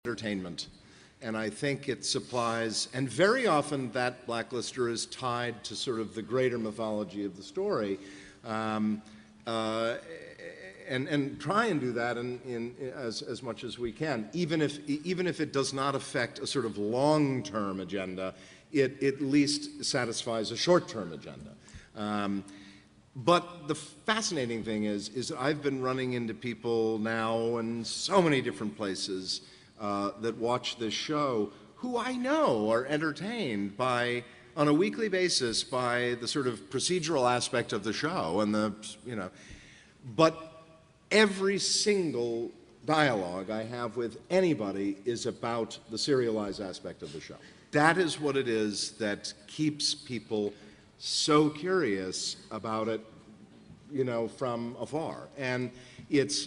entertainment. And I think it supplies, and very often that blacklister is tied to sort of the greater mythology of the story, and try and do that as much as we can, even if it does not affect a sort of long-term agenda, it at least satisfies a short-term agenda. But the fascinating thing is I've been running into people now in so many different places that watch this show who I know are entertained by, on a weekly basis, by the sort of procedural aspect of the show and but every single dialogue I have with anybody is about the serialized aspect of the show. That is what it is that keeps people so curious about it, from afar. And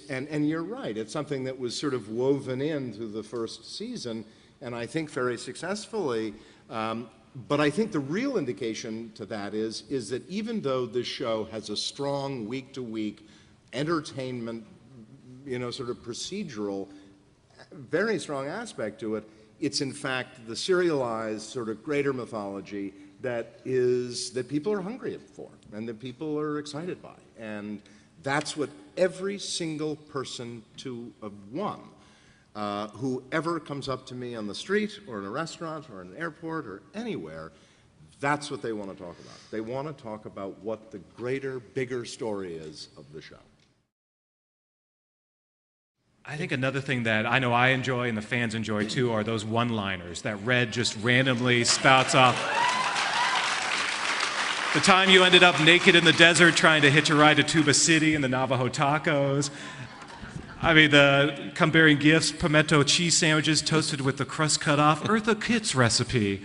and you're right, it's something that was sort of woven into the first season, and I think very successfully. But I think the real indication to that is that even though this show has a strong week-to-week entertainment, sort of procedural, very strong aspect to it, it's in fact the serialized sort of greater mythology that people are hungry for and that people are excited by. And that's what every single person to one who ever comes up to me on the street or in a restaurant or in an airport or anywhere, that's what they want to talk about. They want to talk about what the greater, bigger story is of the show. I think another thing that I know I enjoy and the fans enjoy too are those one-liners that Red just randomly spouts off. The time you ended up naked in the desert trying to hitch a ride to Tuba City and the Navajo tacos. I mean, the come bearing gifts, pimento cheese sandwiches toasted with the crust cut off, Eartha Kitt's recipe.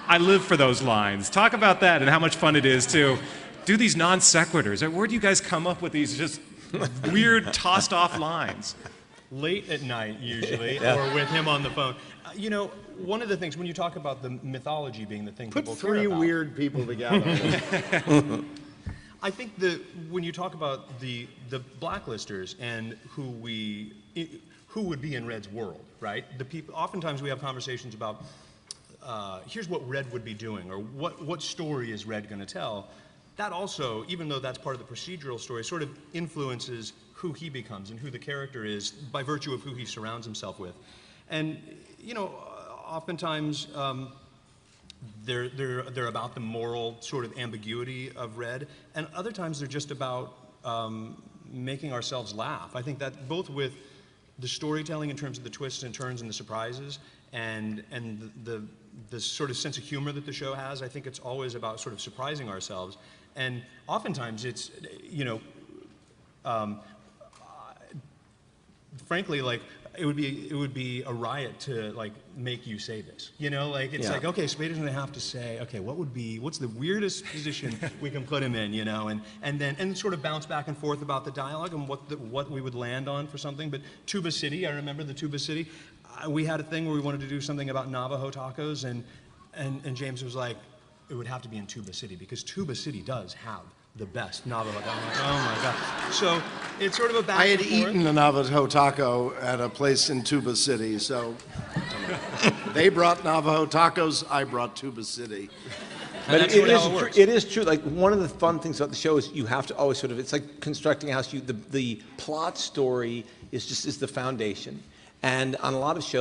I live for those lines. Talk about that and how much fun it is to do these non sequiturs. Where do you guys come up with these just weird tossed off lines? Late at night, usually, or with him on the phone. One of the things, when you talk about the mythology being the thing people care about. Put three weird people together. I think when you talk about the blacklisters and who would be in Red's world, right? Oftentimes we have conversations about, here's what Red would be doing, or what story is Red going to tell. That also, even though that's part of the procedural story, sort of influences who he becomes and who the character is by virtue of who he surrounds himself with. And, oftentimes they're about the moral sort of ambiguity of Red, and other times they're just about making ourselves laugh. I think that both with the storytelling in terms of the twists and turns and the surprises, and the sort of sense of humor that the show has, I think it's always about sort of surprising ourselves. And oftentimes it's, frankly, like, it would be a riot to like make you say this. It's like, okay, Spader's gonna have to say, okay, what's the weirdest position we can put him in, and then sort of bounce back and forth about the dialogue and what we would land on for something. But Tuba City, I remember the Tuba City. We had a thing where we wanted to do something about Navajo tacos, and James was like, it would have to be in Tuba City because Tuba City does have the best Navajo taco. I'm like, oh my God. So it's sort of a back I had and forth. eaten a Navajo taco at a place in Tuba City, so they brought Navajo tacos, I brought Tuba City. But it is true. Like, one of the fun things about the show is you have to always sort of, it's like constructing a house. The plot story is the foundation. And on a lot of shows,